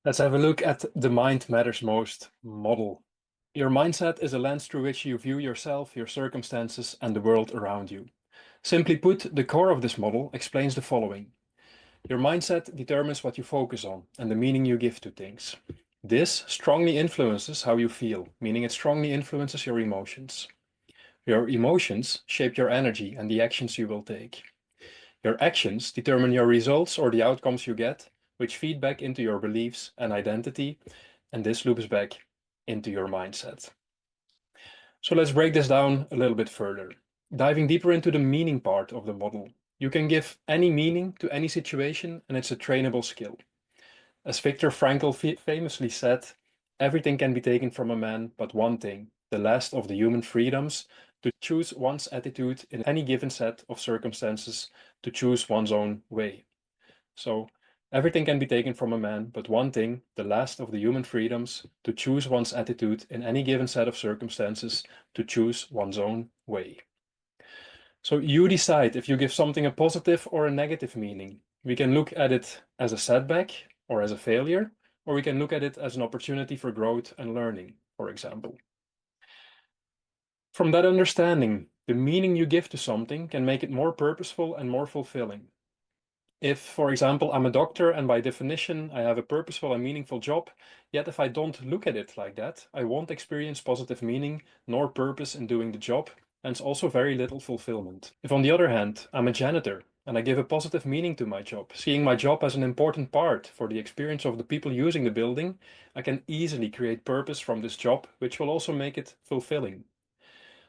Let's have a look at the Mind Matters Most model. Your mindset is a lens through which you view yourself, your circumstances, and the world around you. Simply put, the core of this model explains the following. Your mindset determines what you focus on and the meaning you give to things. This strongly influences how you feel, meaning it strongly influences your emotions. Your emotions shape your energy and the actions you will take. Your actions determine your results or the outcomes you get, which feed back into your beliefs and identity, and this loops back into your mindset. So let's break this down a little bit further. Diving deeper into the meaning part of the model. You can give any meaning to any situation, and it's a trainable skill. As Viktor Frankl famously said, everything can be taken from a man but one thing, the last of the human freedoms, to choose one's attitude in any given set of circumstances, to choose one's own way. So, everything can be taken from a man but one thing, the last of the human freedoms, to choose one's attitude in any given set of circumstances, to choose one's own way. So, you decide if you give something a positive or a negative meaning. We can look at it as a setback or as a failure, or we can look at it as an opportunity for growth and learning, for example. From that understanding, the meaning you give to something can make it more purposeful and more fulfilling. If, for example, I'm a doctor and by definition I have a purposeful and meaningful job, yet if I don't look at it like that, I won't experience positive meaning nor purpose in doing the job, and it's also very little fulfillment. If, on the other hand, I'm a janitor and I give a positive meaning to my job, seeing my job as an important part for the experience of the people using the building, I can easily create purpose from this job, which will also make it fulfilling.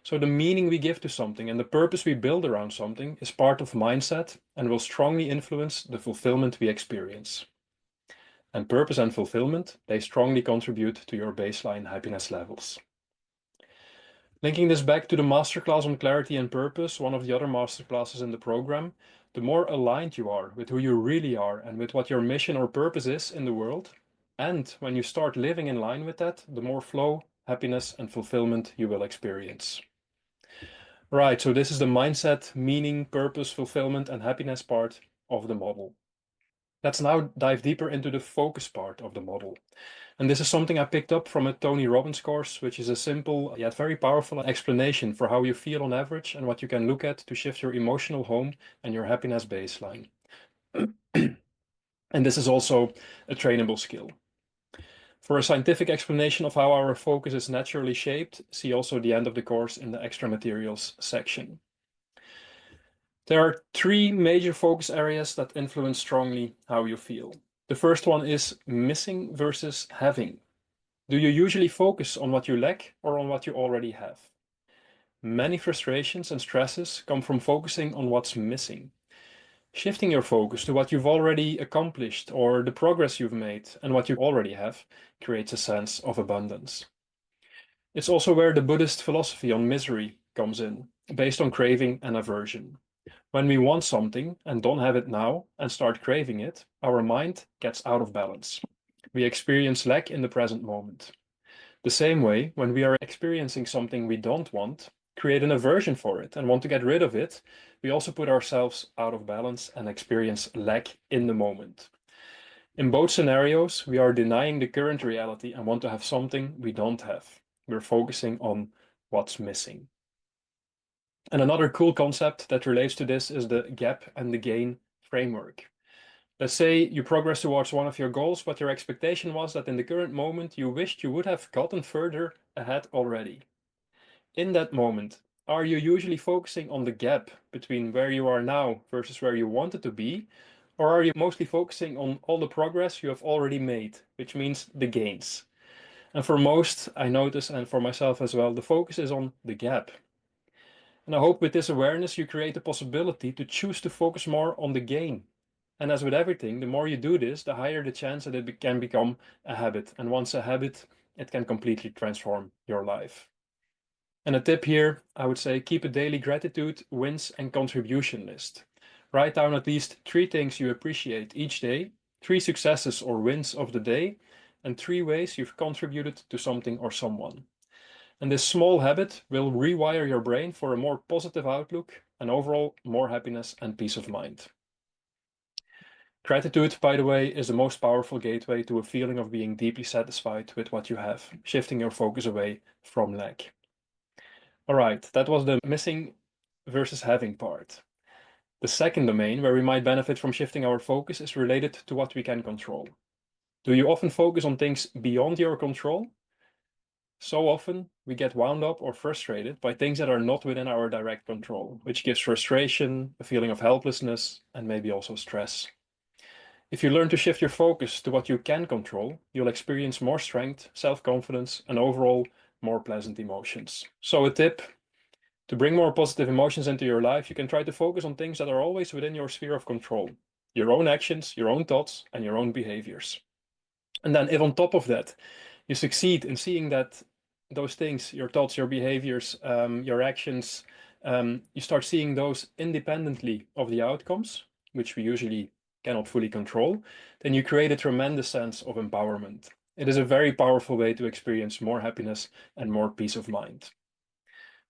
So the meaning we give to something and the purpose we build around something is part of mindset and will strongly influence the fulfillment we experience. And purpose and fulfillment, they strongly contribute to your baseline happiness levels. Linking this back to the masterclass on clarity and purpose, one of the other masterclasses in the program, the more aligned you are with who you really are and with what your mission or purpose is in the world, and when you start living in line with that, the more flow, happiness, and fulfillment you will experience. Right, so this is the mindset, meaning, purpose, fulfillment, and happiness part of the model. Let's now dive deeper into the focus part of the model. And this is something I picked up from a Tony Robbins course, which is a simple yet very powerful explanation for how you feel on average and what you can look at to shift your emotional home and your happiness baseline. And this is also a trainable skill. For a scientific explanation of how our focus is naturally shaped, see also the end of the course in the extra materials section. There are three major focus areas that influence strongly how you feel. The first one is missing versus having. Do you usually focus on what you lack or on what you already have? Many frustrations and stresses come from focusing on what's missing. Shifting your focus to what you've already accomplished or the progress you've made and what you already have creates a sense of abundance. It's also where the Buddhist philosophy on misery comes in, based on craving and aversion. When we want something and don't have it now and start craving it, our mind gets out of balance. We experience lack in the present moment. The same way, when we are experiencing something we don't want, create an aversion for it and want to get rid of it, we also put ourselves out of balance and experience lack in the moment. In both scenarios, we are denying the current reality and want to have something we don't have. We're focusing on what's missing. And another cool concept that relates to this is the gap and the gain framework. Let's say you progress towards one of your goals, but your expectation was that in the current moment you wished you would have gotten further ahead already. In that moment, are you usually focusing on the gap between where you are now versus where you wanted to be? Or are you mostly focusing on all the progress you have already made, which means the gains? And for most, I notice, and for myself as well, the focus is on the gap. And I hope with this awareness you create the possibility to choose to focus more on the gain. And as with everything, the more you do this, the higher the chance that it can become a habit. And once a habit, it can completely transform your life. And a tip here, I would say keep a daily gratitude, wins, and contribution list. Write down at least three things you appreciate each day, three successes or wins of the day, and three ways you've contributed to something or someone. And this small habit will rewire your brain for a more positive outlook and overall more happiness and peace of mind. Gratitude, by the way, is the most powerful gateway to a feeling of being deeply satisfied with what you have, shifting your focus away from lack. All right, that was the missing versus having part. The second domain where we might benefit from shifting our focus is related to what we can control. Do you often focus on things beyond your control? So often we get wound up or frustrated by things that are not within our direct control, which gives frustration, a feeling of helplessness, and maybe also stress. If you learn to shift your focus to what you can control, you'll experience more strength, self-confidence, and overall more pleasant emotions. So a tip: to bring more positive emotions into your life, you can try to focus on things that are always within your sphere of control. Your own actions, your own thoughts, and your own behaviors. And then if on top of that, you succeed in seeing that those things, your thoughts, your behaviors, your actions, you start seeing those independently of the outcomes, which we usually cannot fully control, then you create a tremendous sense of empowerment. It is a very powerful way to experience more happiness and more peace of mind.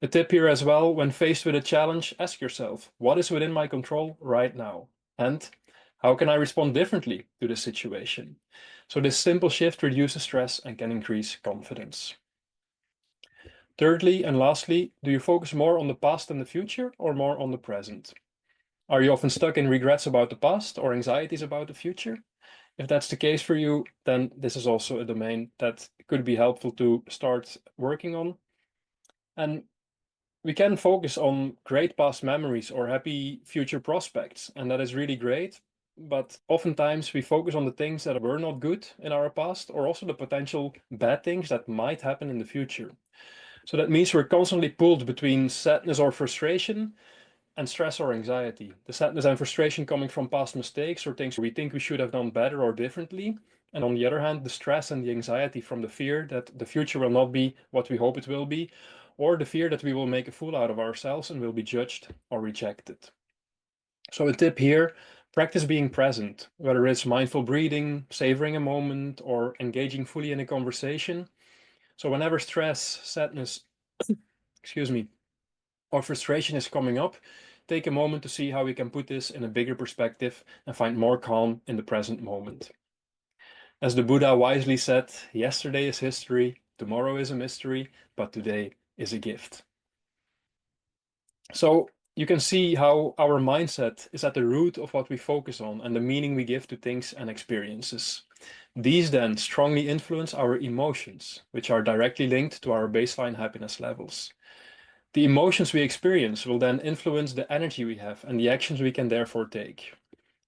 A tip here as well: when faced with a challenge, ask yourself, what is within my control right now? And how can I respond differently to this situation? So this simple shift reduces stress and can increase confidence. Thirdly and lastly, do you focus more on the past and the future or more on the present? Are you often stuck in regrets about the past or anxieties about the future? If that's the case for you, then this is also a domain that could be helpful to start working on. And we can focus on great past memories or happy future prospects, and that is really great. But oftentimes we focus on the things that were not good in our past, or also the potential bad things that might happen in the future. So that means we're constantly pulled between sadness or frustration and stress or anxiety. The sadness and frustration coming from past mistakes or things we think we should have done better or differently. And on the other hand, the stress and the anxiety from the fear that the future will not be what we hope it will be, or the fear that we will make a fool out of ourselves and will be judged or rejected. So a tip here: practice being present, whether it's mindful breathing, savoring a moment, or engaging fully in a conversation. So whenever stress, sadness, excuse me, or frustration is coming up, take a moment to see how we can put this in a bigger perspective and find more calm in the present moment. As the Buddha wisely said, yesterday is history, tomorrow is a mystery, but today is a gift. So you can see how our mindset is at the root of what we focus on and the meaning we give to things and experiences. These then strongly influence our emotions, which are directly linked to our baseline happiness levels. The emotions we experience will then influence the energy we have and the actions we can therefore take.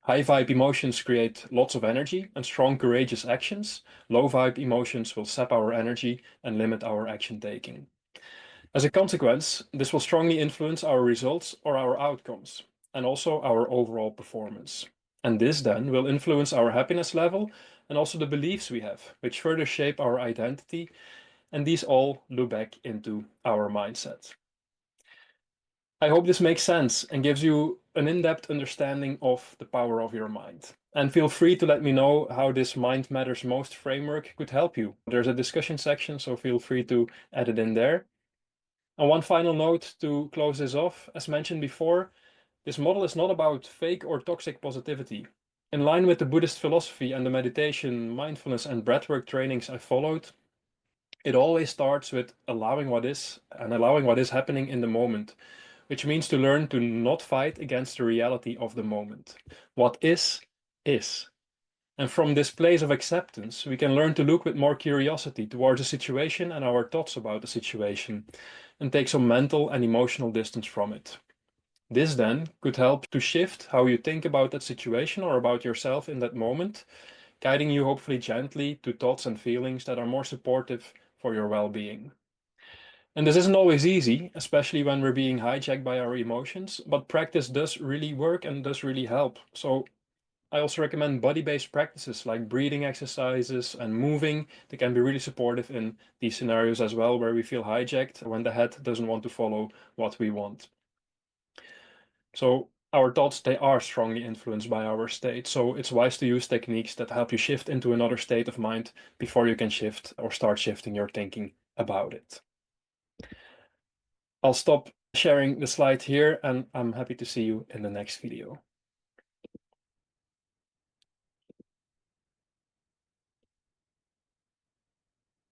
High vibe emotions create lots of energy and strong, courageous actions. Low vibe emotions will sap our energy and limit our action taking. As a consequence, this will strongly influence our results or our outcomes, and also our overall performance. And this then will influence our happiness level and also the beliefs we have, which further shape our identity, and these all loop back into our mindset. I hope this makes sense and gives you an in-depth understanding of the power of your mind. And feel free to let me know how this Mind Matters Most framework could help you. There's a discussion section, so feel free to add it in there. And one final note to close this off: as mentioned before, this model is not about fake or toxic positivity. In line with the Buddhist philosophy and the meditation, mindfulness, and breathwork trainings I followed, it always starts with allowing what is and allowing what is happening in the moment, which means to learn to not fight against the reality of the moment. What is, is. And from this place of acceptance, we can learn to look with more curiosity towards a situation and our thoughts about the situation, and take some mental and emotional distance from it. This then could help to shift how you think about that situation or about yourself in that moment, guiding you hopefully gently to thoughts and feelings that are more supportive for your well-being. And this isn't always easy, especially when we're being hijacked by our emotions, but practice does really work and does really help. So I also recommend body-based practices like breathing exercises and moving. They can be really supportive in these scenarios as well, where we feel hijacked when the head doesn't want to follow what we want. So our thoughts, they are strongly influenced by our state. So it's wise to use techniques that help you shift into another state of mind before you can shift or start shifting your thinking about it. I'll stop sharing the slide here, and I'm happy to see you in the next video.